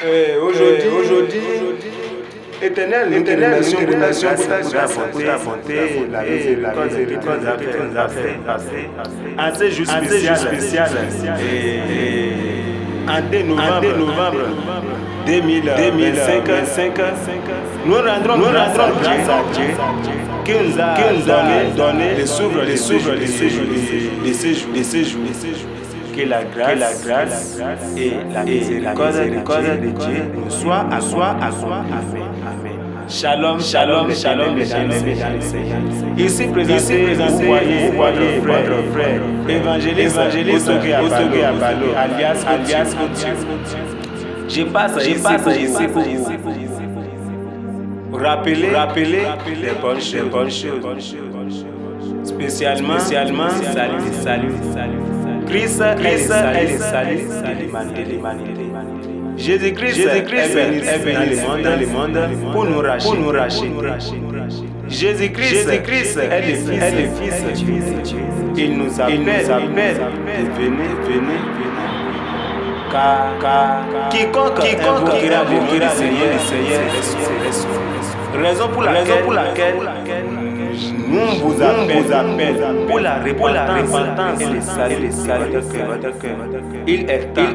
Aujourd'hui, éternelle, relation pour affronter la cause et nous a fait passer à ce jour spécial. En 2 novembre 2025, nous rendrons grâce à Dieu qui nous a donné le souffle de ces jours. Que la grâce et la miséricorde de Dieu nous soient à soi. Amen. Shalom, bien-aimés dans le Seigneur. Ici présenté, vous voyez votre frère, évangéliste Otoge Abalo, alias Dieu. Je passe ici pour vous rappeler les bonnes choses. Spécialement, salut. Christ est le salut de l'humanité. Jésus-Christ est venu dans le monde pour nous racheter. Jésus-Christ est le Fils de Dieu. Il nous appelle de venir. Car quiconque invoquera le Seigneur est sauvé. Raison pour laquelle nous vous appelons pour la repentance et le salut de votre cœur. Il est temps,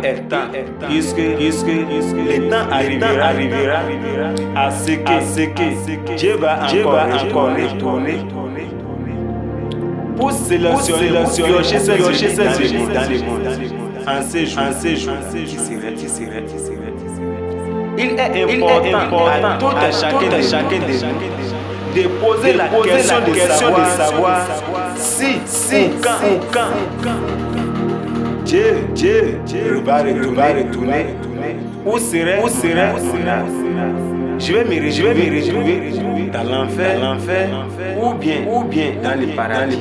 puisque le temps arrivera à ce que Dieu va encore retourner pour sélectionner ses époux dans le monde. En ces jours, il est important à tout et chacun de nous de poser la question de savoir si ou quand Dieu va retourner. Où serait je vais me retrouver dans l'enfer ou bien dans le paradis.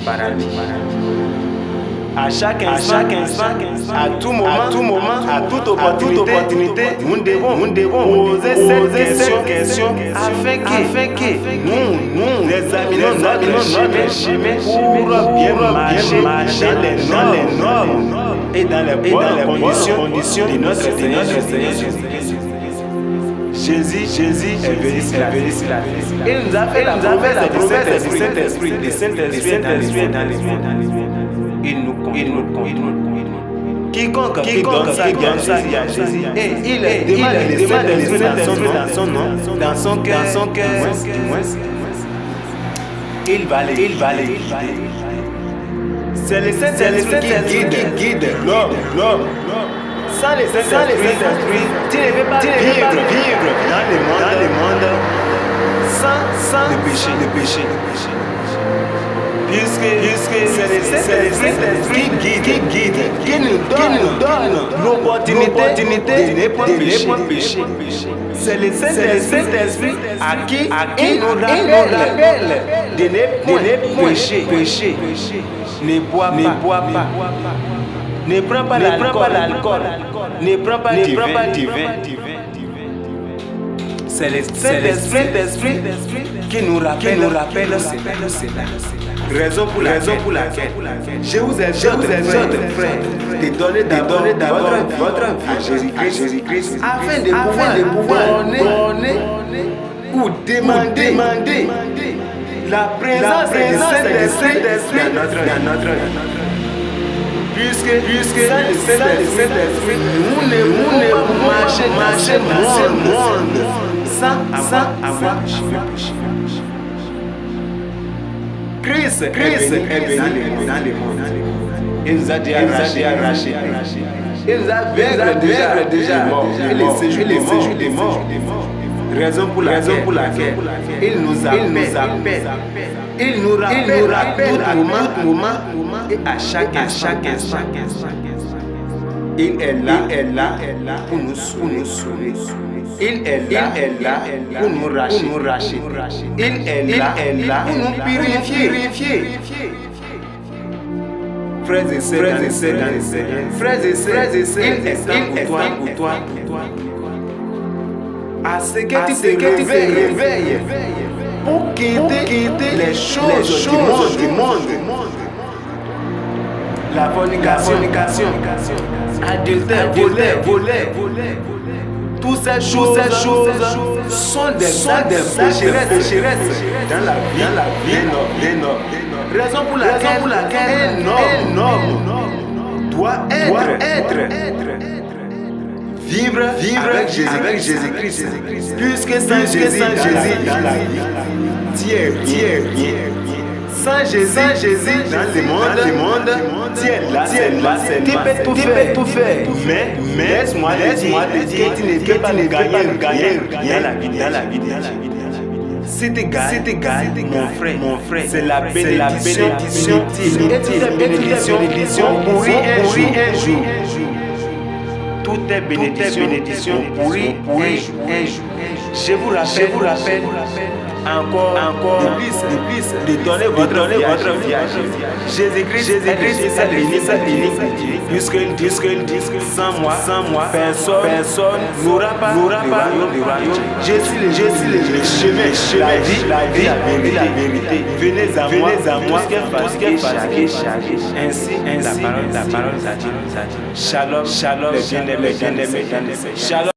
À chaque instant, à tout moment, à toute opportunité, nous devons poser cette question afin que nous examinons notre chemin pour bien marcher dans les normes et dans les bonnes conditions de notre Seigneur Jésus. Jésus est venu sur la terre. Il nous a fait la promesse du Saint-Esprit dans les mondes. Il nous conduit. Quiconque donne sa vie à Jésus, et il demande l'Esprit dans son nom, dans son cœur. Il va aller. C'est le Saint-Esprit qui guide l'homme. Sans le Saint-Esprit, tu ne peux pas vivre dans le monde sans le péché. Puisque c'est le Saint-Esprit qui nous donne l'opportunité de ne pas pécher. C'est le Saint-Esprit à qui il nous rappelle de ne pas pécher. Ne bois pas. Ne prends pas l'alcool. Ne prends pas du vin. C'est le Saint-Esprit qui nous rappelle cela. Raison pour laquelle je vous exhorte, frère, de donner d'abord votre vie à Jésus-Christ afin de pouvoir donner ou demander la présence du Saint-Esprit dans notre vie. Puisque sans le Saint-Esprit, nous ne pouvons marcher dans ce monde sans avoir péché. Christ est venu dans le monde. Il nous a déjà arraché. Il nous a déjà mort. Et les séjours des morts. Raison pour laquelle il nous appelle. Il nous rappelle à tout moment et à chaque instant. Il est là pour nous sauver. Il est là pour nous racheter. Il est là pour nous purifier. Frères et sœurs dans le Seigneur, il est temps pour toi à ce que tu te réveilles pour quitter les choses du monde. La fornication, adultère, voler, Toutes ces choses sont des sécheresses dans la vie des nôtres. Raison pour laquelle un homme doit être vivre avec Jésus-Christ. Puisque sans Jésus dans la vie, sans Jésus dans le monde, tu es là, tu peux tout faire. Mais laisse-moi te dire que tu ne peux pas gagner dans la vie. Si tu gagnes, mon frère, c'est la bénédiction inutile. Et toutes les bénédictions pourries un jour. Toutes les bénédictions pourries un jour. Je vous rappelle encore de plus de donner votre viage. Jésus-Christ est béni, puisqu'il dit que sans moi, personne n'aura pas le royaume. Je suis le chemin, la vie, la vérité. Venez à moi, tout ce qui est fatigué, chargé. Ainsi, la parole a dit. Shalom, les bien-aimés. Shalom.